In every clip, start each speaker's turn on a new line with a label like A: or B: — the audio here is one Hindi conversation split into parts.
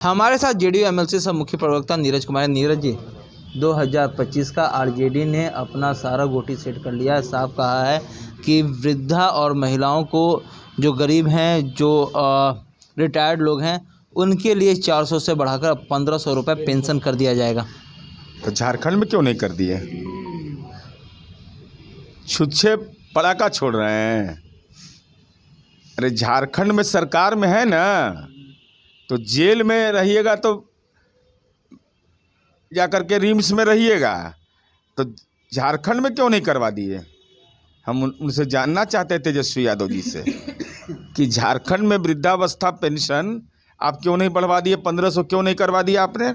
A: हमारे साथ जेडीयू एमएलसी सब मुख्य प्रवक्ता नीरज कुमार। नीरज जी, 2025 का आरजेडी ने अपना सारा गोटी सेट कर लिया है। साफ कहा है कि वृद्धा और महिलाओं को, जो गरीब हैं, जो रिटायर्ड लोग हैं, उनके लिए 400 से बढ़ाकर 1500 रुपये पेंशन कर दिया जाएगा।
B: तो झारखंड में क्यों नहीं कर दिए? छुच्छे पड़ाका छोड़ रहे हैं। अरे झारखंड में सरकार में है ना, तो जेल में रहिएगा तो जाकर के रिम्स में रहिएगा, तो झारखंड में क्यों नहीं करवा दिए? हम उनसे जानना चाहते थे, तेजस्वी यादव जी से, कि झारखंड में वृद्धावस्था पेंशन आप क्यों नहीं बढ़वा दिए? 1500 क्यों नहीं करवा दिया आपने?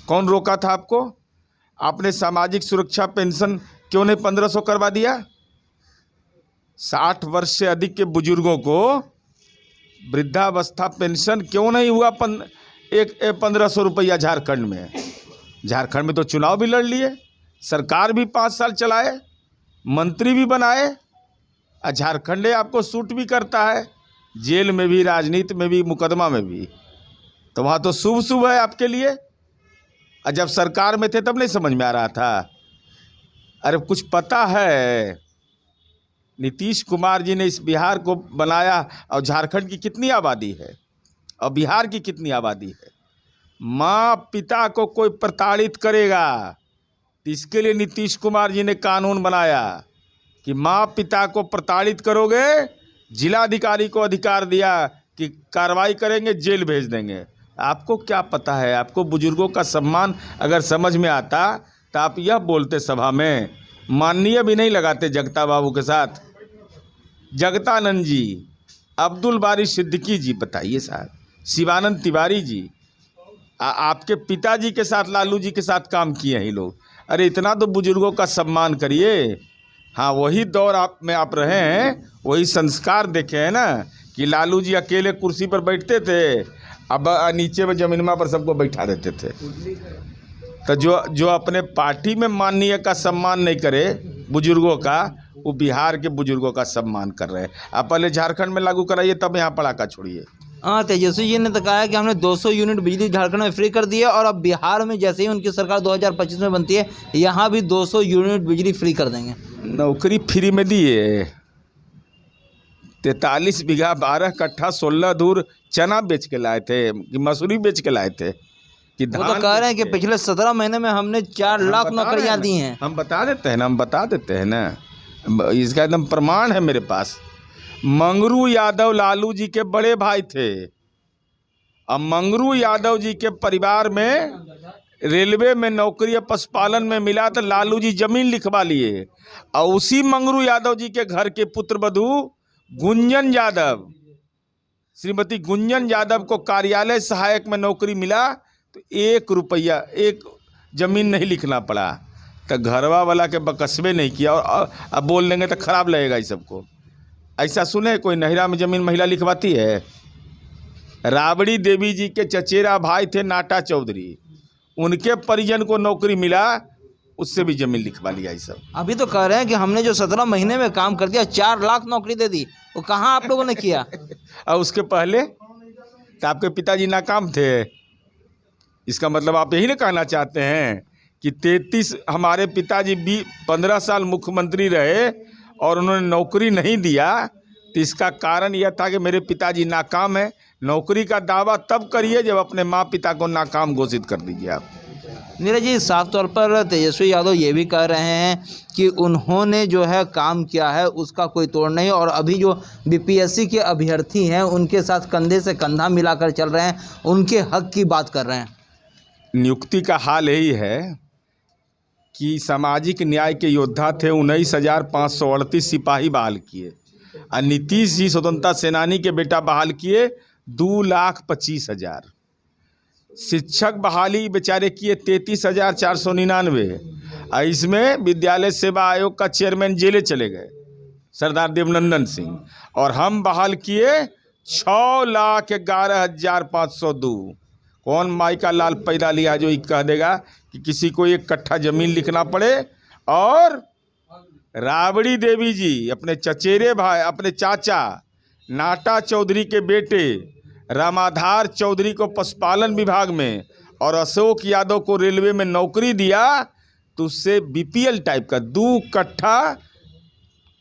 B: कौन रोका था आपको? आपने सामाजिक सुरक्षा पेंशन क्यों नहीं 1500 करवा दिया? 60 वर्ष से अधिक के बुजुर्गों को वृद्धावस्था पेंशन क्यों नहीं हुआ 1500 रुपया झारखंड में? झारखंड में तो चुनाव भी लड़ लिए, सरकार भी 5 साल चलाए, मंत्री भी बनाए, और झारखंड आपको सूट भी करता है, जेल में भी, राजनीति में भी, मुकदमा में भी। तो वहाँ तो शुभ शुभ है आपके लिए। और जब सरकार में थे तब नहीं समझ में आ रहा था? अरे कुछ पता है? नीतीश कुमार जी ने इस बिहार को बनाया, और झारखंड की कितनी आबादी है और बिहार की कितनी आबादी है? माँ पिता को कोई प्रताड़ित करेगा तो इसके लिए नीतीश कुमार जी ने कानून बनाया कि माँ पिता को प्रताड़ित करोगे, जिलाधिकारी को अधिकार दिया कि कार्रवाई करेंगे, जेल भेज देंगे। आपको क्या पता है? आपको बुजुर्गों का सम्मान अगर समझ में आता तो आप यह बोलते सभा में। माननीय भी नहीं लगाते जगता बाबू के साथ, जगतानंद जी, अब्दुल बारी सिद्दीकी जी, बताइए साहब, शिवानंद तिवारी जी, आपके पिताजी के साथ, लालू जी के साथ काम किए हैं ये लोग। अरे इतना तो बुजुर्गों का सम्मान करिए। हाँ, वही दौर में आप रहे हैं, वही संस्कार देखे हैं ना, कि लालू जी अकेले कुर्सी पर बैठते थे, अब नीचे में जमीनमा पर सबको बैठा देते थे। तो जो अपने पार्टी में माननीय का सम्मान नहीं करे बुजुर्गों का, वो बिहार के बुजुर्गों का सम्मान कर रहे हैं। आप पहले झारखंड में लागू कराइए, तब यहाँ पड़ाका छोड़िए।
A: हाँ, तेजस्वी जी ने तो कहा है कि हमने 200 यूनिट बिजली झारखंड में फ्री कर दी है, और अब बिहार में जैसे ही उनकी सरकार 2025 में बनती है, यहाँ भी 200 यूनिट बिजली फ्री कर देंगे।
B: नौकरी फ्री में दिए। 43 बीघा 12 कट्ठा 16 धूर चना बेच के लाए थे कि मसूरी बेच के लाए थे कि धान?
A: वो तो कह रहे हैं कि पिछले 17 महीने में हमने 4 लाख नौकरियां दी हैं।
B: हम बता देते हैं ना, इसका एकदम प्रमाण है मेरे पास। मंगरू यादव लालू जी के बड़े भाई थे, अब मंगरू यादव जी के परिवार में रेलवे में नौकरी, पशुपालन में मिला तो लालू जी जमीन लिखवा लिए, और उसी मंगरू यादव जी के घर के पुत्रवधू गुंजन यादव, श्रीमती गुंजन यादव को कार्यालय सहायक में नौकरी मिला, तो 1 रुपया, 1 जमीन नहीं लिखना पड़ा। तो घरवा वाला के बकसबे नहीं किया, और अब बोल देंगे तो खराब लगेगा इस सबको। ऐसा सुने कोई नहिरा में जमीन महिला लिखवाती है? राबड़ी देवी जी के चचेरा भाई थे नाटा चौधरी, उनके परिजन को नौकरी मिला, उससे भी जमीन लिखवा लिया। ये सब
A: अभी तो कह रहे हैं कि हमने जो 17 महीने में काम कर दिया, 4 लाख नौकरी दे दी, वो कहाँ आप लोगों ने किया?
B: और उसके पहले तो आपके पिताजी नाकाम थे। इसका मतलब आप यही ना कहना चाहते हैं कि 33 हमारे पिताजी 15 साल मुख्यमंत्री रहे और उन्होंने नौकरी नहीं दिया, तो इसका कारण यह था कि मेरे पिताजी नाकाम है। नौकरी का दावा तब करिए जब अपने माँ पिता को नाकाम घोषित कर दीजिए आप।
A: नीरज जी, साफ तौर पर तेजस्वी यादव ये भी कह रहे हैं कि उन्होंने जो है काम किया है उसका कोई तोड़ नहीं, और अभी जो बीपीएससी के अभ्यर्थी हैं उनके साथ कंधे से कंधा मिलाकर चल रहे हैं, उनके हक की बात कर रहे हैं।
B: नियुक्ति का हाल यही है कि सामाजिक न्याय के योद्धा थे, 19,538 सिपाही बहाल किए, और नीतीश जी स्वतंत्रता सेनानी के बेटा बहाल किए 2,25,000। शिक्षक बहाली बेचारे किए 33,499, और इसमें विद्यालय सेवा आयोग का चेयरमैन जेले चले गए सरदार देवनंदन सिंह, और हम बहाल किए 6,11,502। कौन माई का लाल पैदा लिया जो ये कह देगा कि किसी को 1 कट्ठा जमीन लिखना पड़े? और राबड़ी देवी जी अपने चचेरे भाई, अपने चाचा नाटा चौधरी के बेटे रामाधार चौधरी को पशुपालन विभाग में और अशोक यादव को रेलवे में नौकरी दिया तो उससे बीपीएल टाइप का 2 कट्ठा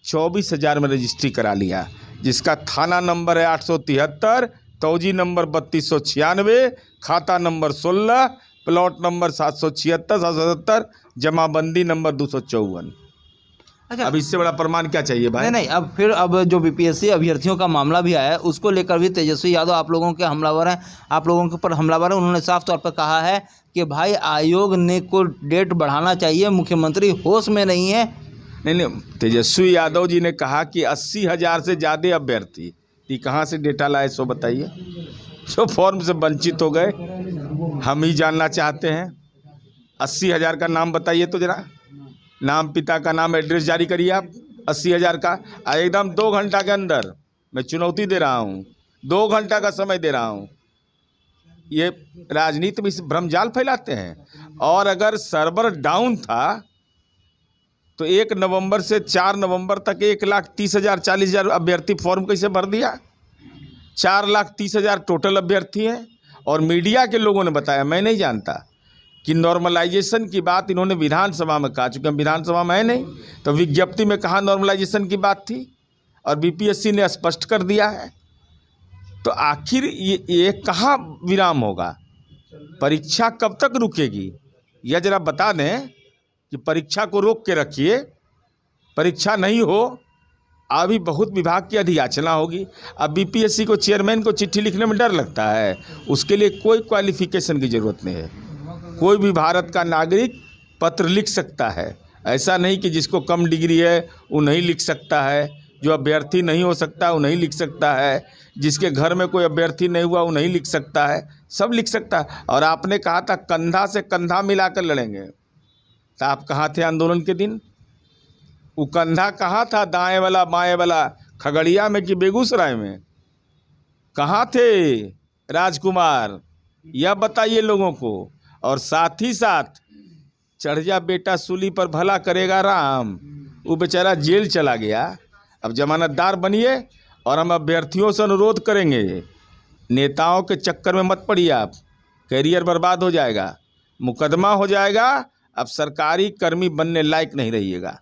B: 24,000 में रजिस्ट्री करा लिया, जिसका थाना नंबर है 873, तौजी नंबर 3296, खाता नंबर 16, प्लॉट नंबर 776, 777, जमाबंदी नंबर 254।
A: अच्छा,
B: अब इससे बड़ा प्रमाण क्या चाहिए भाई?
A: नहीं, अब जो बीपीएससी अभ्यर्थियों का मामला भी आया है उसको लेकर भी तेजस्वी यादव आप लोगों के हमलावर हैं, आप लोगों के ऊपर हमलावर हैं। उन्होंने साफ तौर पर कहा है कि भाई आयोग ने को डेट बढ़ाना चाहिए, मुख्यमंत्री होश में नहीं है।
B: नहीं, तेजस्वी यादव जी ने कहा कि 80,000 से ज़्यादा अभ्यर्थी, ये कहाँ से डेटा लाए सो बताइए, जो फॉर्म से वंचित हो गए। हम ही जानना चाहते हैं 80,000 का नाम बताइए तो जरा, नाम, पिता का नाम, एड्रेस जारी करिए आप 80,000 का। एकदम 2 घंटा के अंदर मैं चुनौती दे रहा हूँ, 2 घंटा का समय दे रहा हूँ। ये राजनीति में इस भ्रमजाल फैलाते हैं। और अगर सर्वर डाउन था तो 1 नवंबर से 4 नवंबर तक 1,30,000 40,000 अभ्यर्थी फॉर्म कैसे भर दिया? 4,30,000 टोटल अभ्यर्थी हैं। और मीडिया के लोगों ने बताया, मैं नहीं जानता, कि नॉर्मलाइजेशन की बात इन्होंने विधानसभा में कहा, चूँकि हम विधानसभा में है नहीं, तो विज्ञप्ति में कहाँ नॉर्मलाइजेशन की बात थी, और बीपीएससी ने स्पष्ट कर दिया है। तो आखिर ये कहाँ विराम होगा? परीक्षा कब तक रुकेगी? यह जरा बता दें कि परीक्षा को रोक के रखिए, परीक्षा नहीं हो, अभी बहुत विभाग की अधियाचना होगी। अब बीपीएससी को, चेयरमैन को चिट्ठी लिखने में डर लगता है, उसके लिए कोई क्वालिफिकेशन की ज़रूरत नहीं है। कोई भी भारत का नागरिक पत्र लिख सकता है, ऐसा नहीं कि जिसको कम डिग्री है वो नहीं लिख सकता है, जो अभ्यर्थी नहीं हो सकता वो नहीं लिख सकता है, जिसके घर में कोई अभ्यर्थी नहीं हुआ वो नहीं लिख सकता है, सब लिख सकता है। और आपने कहा था कंधा से कंधा मिलाकर लड़ेंगे, तो आप कहाँ थे आंदोलन के दिन? वो कंधा कहाँ था, दाएं वाला बाएं वाला, खगड़िया में कि बेगूसराय में? कहाँ थे राजकुमार, यह बताइए लोगों को। और साथ ही साथ चढ़ जा बेटा सूली पर भला करेगा राम, वो बेचारा जेल चला गया। अब जमानतदार बनिए, और हम अभ्यर्थियों से अनुरोध करेंगे, नेताओं के चक्कर में मत पड़िए आप, कैरियर बर्बाद हो जाएगा, मुकदमा हो जाएगा, अब सरकारी कर्मी बनने लायक नहीं रहिएगा।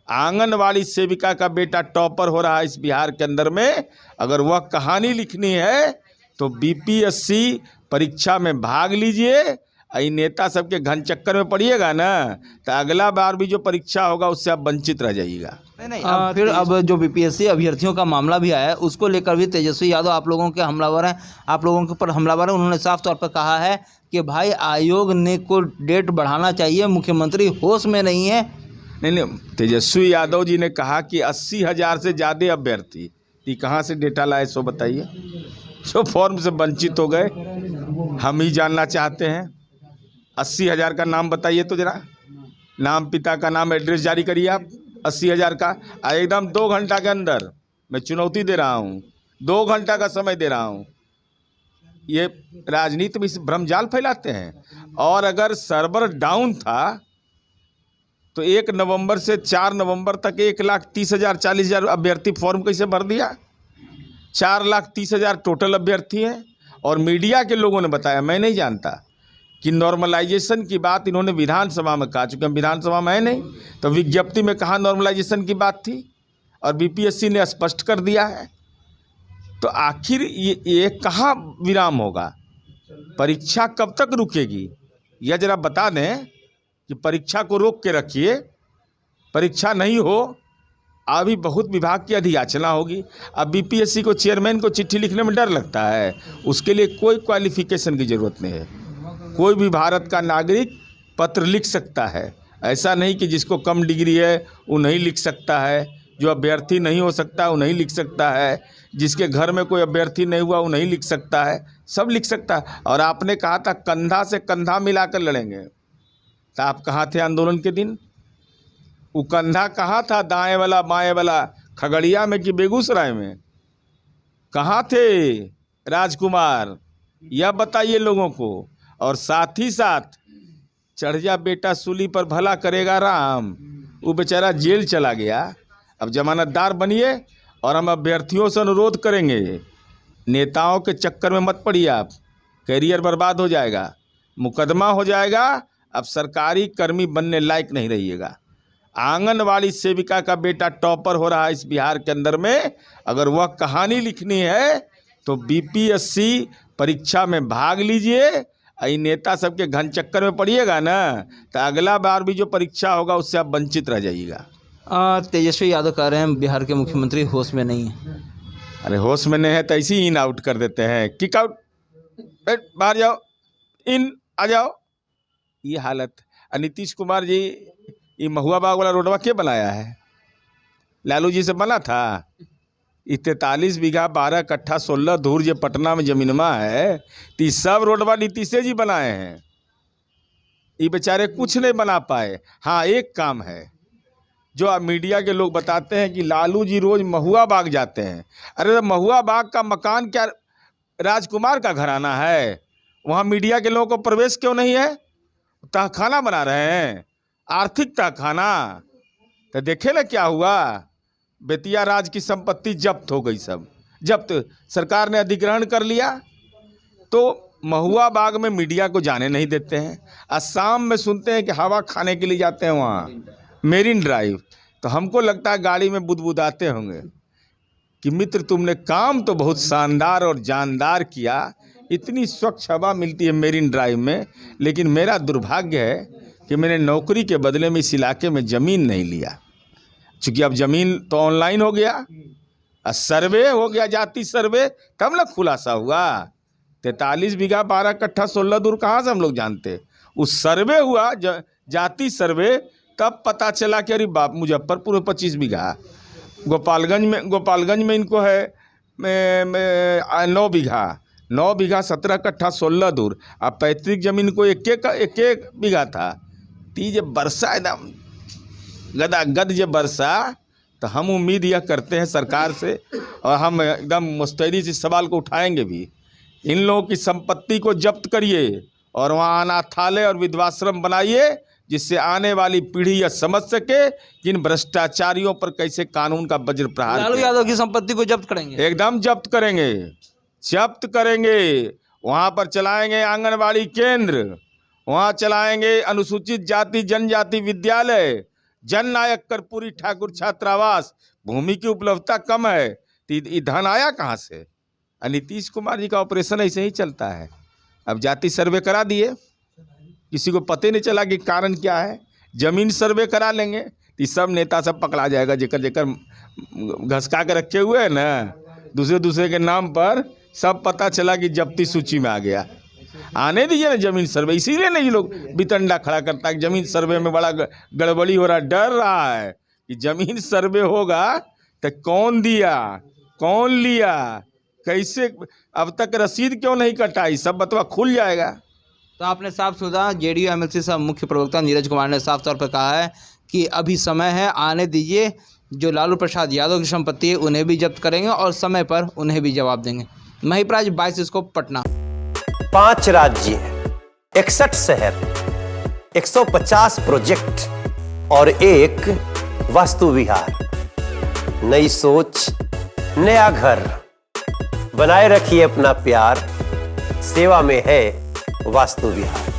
B: आंगनवाड़ी सेविका का बेटा टॉपर हो रहा है इस बिहार के अंदर में, अगर वह कहानी लिखनी है तो बीपीएससी परीक्षा में भाग लीजिए। नेता सबके घन चक्कर में पड़िएगा ना, तो अगला बार भी जो परीक्षा होगा उससे आप वंचित रह जाइएगा।
A: नहीं, अब जो बीपीएससी अभ्यर्थियों का मामला भी आया है उसको लेकर भी तेजस्वी यादव आप लोगों के हमलावर हैं, आप लोगों के ऊपर हमलावर हैं। उन्होंने साफ तौर पर कहा है कि भाई आयोग ने को डेट बढ़ाना चाहिए, मुख्यमंत्री होश में नहीं है।
B: नहीं, तेजस्वी यादव जी ने कहा कि 80,000 से ज़्यादा अभ्यर्थी, ये कहाँ से डेटा लाए सो बताइए, जो फॉर्म से वंचित हो गए। हम ही जानना चाहते हैं 80,000 का नाम बताइए तो जरा, नाम, पिता का नाम, एड्रेस जारी करिए आप 80,000 का। एकदम 2 घंटा के अंदर मैं चुनौती दे रहा हूँ, 2 घंटा का समय दे रहा हूँ। ये राजनीति में इस भ्रमजाल फैलाते हैं। और अगर सर्वर डाउन था तो 1 नवंबर से 4 नवंबर तक 1,30,000 40,000 अभ्यर्थी फॉर्म कैसे भर दिया? 4,30,000 टोटल अभ्यर्थी हैं। और मीडिया के लोगों ने बताया, मैं नहीं जानता, कि नॉर्मलाइजेशन की बात इन्होंने विधानसभा में कहा, चूँकि हम विधानसभा में है नहीं, तो विज्ञप्ति में कहाँ नॉर्मलाइजेशन की बात थी, और बीपीएससी ने स्पष्ट कर दिया है। तो आखिर ये कहाँ विराम होगा? परीक्षा कब तक रुकेगी? यह जरा बता दें कि परीक्षा को रोक के रखिए, परीक्षा नहीं हो, अभी बहुत विभाग की अधियाचना होगी। अब बीपीएससी को, चेयरमैन को चिट्ठी लिखने में डर लगता है, उसके लिए कोई क्वालिफिकेशन की ज़रूरत नहीं है। कोई भी भारत का नागरिक पत्र लिख सकता है, ऐसा नहीं कि जिसको कम डिग्री है वो नहीं लिख सकता है, जो अभ्यर्थी नहीं हो सकता वो नहीं लिख सकता है, जिसके घर में कोई अभ्यर्थी नहीं हुआ वो नहीं लिख सकता है, सब लिख सकता है। और आपने कहा था कंधा से कंधा मिलाकर लड़ेंगे, तो आप कहाँ थे आंदोलन के दिन? वो कंधा कहाँ था, दाएं वाला बाएं वाला, खगड़िया में कि बेगूसराय में? कहाँ थे राजकुमार, यह बताइए लोगों को। और साथ ही साथ चढ़ जा बेटा सूली पर भला करेगा राम, वो बेचारा जेल चला गया। अब जमानतदार बनिए, और हम अभ्यर्थियों से अनुरोध करेंगे, नेताओं के चक्कर में मत पड़िए आप, करियर बर्बाद हो जाएगा, मुकदमा हो जाएगा, अब सरकारी कर्मी बनने लायक नहीं रहिएगा। आंगनवाड़ी सेविका का बेटा टॉपर हो रहा है इस बिहार के अंदर में, अगर वह कहानी लिखनी है तो बीपीएससी परीक्षा में भाग लीजिए। ये नेता सबके घन चक्कर में पड़िएगा ना तो अगला बार भी जो परीक्षा होगा उससे आप वंचित रह जाइएगा।
A: तेजस्वी यादव कह रहे हैं बिहार के मुख्यमंत्री होश में नहीं है।
B: अरे होश में नहीं है तो ऐसे ही इन आउट कर देते हैं, किक आउट, बाहर जाओ, इन आ जाओ, ये हालत। नीतीश कुमार जी ये महुआ बाग वाला रोडवा के बनाया है? लालू जी से बना था। ये 43 बीघा 12 कट्ठा 16 धूर जो पटना में जमीनमा है तो सब रोडवा नीतीशे जी बनाए हैं। ये बेचारे कुछ नहीं बना पाए। हाँ, एक काम है जो आप मीडिया के लोग बताते हैं कि लालू जी रोज महुआ बाग जाते हैं। अरे महुआ बाग का मकान क्या राजकुमार का घराना है? वहाँ मीडिया के लोगों को प्रवेश क्यों नहीं है? तहखाना बना रहे हैं, आर्थिक तहखाना। तो देखे ना क्या हुआ, बेतिया राज की संपत्ति जब्त हो गई, सब जब्त, सरकार ने अधिग्रहण कर लिया। तो महुआ बाग में मीडिया को जाने नहीं देते हैं। असम में सुनते हैं कि हवा खाने के लिए जाते हैं वहाँ मेरीन ड्राइव, तो हमको लगता है गाड़ी में बुदबुदाते होंगे कि मित्र तुमने काम तो बहुत शानदार और जानदार किया, इतनी स्वच्छ हवा मिलती है मेरीन ड्राइव में, लेकिन मेरा दुर्भाग्य है कि मैंने नौकरी के बदले में इस इलाके में ज़मीन नहीं लिया। चूँकि अब ज़मीन तो ऑनलाइन हो गया, सर्वे हो गया, जाति सर्वे, तब ना खुलासा हुआ। 43 बीघा 12 कट्ठा 16 दूर कहाँ से हम लोग जानते? उस सर्वे हुआ, जाति सर्वे, तब पता चला कि अरे बाप, मुजफ्फरपुर में 25 बीघा, गोपालगंज में इनको है 9 बीघा 17 कट्ठा 16 दूर। अब पैतृक जमीन को एक बीघा था। तीज बरसा एकदम गदागद जब बरसा तो हम उम्मीद यह करते हैं सरकार से, और हम एकदम मुस्तैदी से सवाल को उठाएंगे भी, इन लोगों की संपत्ति को जब्त करिए और वहाँ अनाथालय और विधवाश्रम बनाइए, जिससे आने वाली पीढ़ी यह समझ सके कि इन भ्रष्टाचारियों पर कैसे कानून का वज्र प्रहार।
A: लालू यादव की संपत्ति को जब्त करेंगे,
B: एकदम जब्त करेंगे। वहाँ पर चलाएंगे आंगनवाड़ी केंद्र, वहाँ चलाएंगे अनुसूचित जाति जनजाति विद्यालय, जननायक कर्पूरी ठाकुर छात्रावास। भूमि की उपलब्धता कम है तो ये धन आया कहाँ से? नीतीश कुमार जी का ऑपरेशन ऐसे ही चलता है। अब जाति सर्वे करा दिए, किसी को पता नहीं चला कि कारण क्या है। जमीन सर्वे करा लेंगे तो सब नेता सब पकड़ा जाएगा, जेकर घसका के रखे हुए हैं ना दूसरे के नाम पर, सब पता चला कि जब्ती सूची में आ गया। आने दीजिए ना जमीन सर्वे, इसीलिए नहीं लोग बितंडा खड़ा करता है कि जमीन सर्वे में बड़ा गड़बड़ी हो रहा है। डर रहा है कि जमीन सर्वे होगा तो कौन दिया, कौन लिया, कैसे, अब तक रसीद क्यों नहीं कटाई, सब बतवा खुल जाएगा।
A: तो आपने साफ सुना, जेडीयू एमएलसी सब मुख्य प्रवक्ता नीरज कुमार ने साफ तौर पर कहा है कि अभी समय है, आने दीजिए, जो लालू प्रसाद यादव की संपत्ति है उन्हें भी जब्त करेंगे और समय पर उन्हें भी जवाब देंगे। महिप्राज 22 को पटना।
C: 5 राज्य, 61 शहर, 150 प्रोजेक्ट और 1 वास्तु विहार। नई सोच, नया घर। बनाए रखिए अपना प्यार, सेवा में है वास्तु विहार।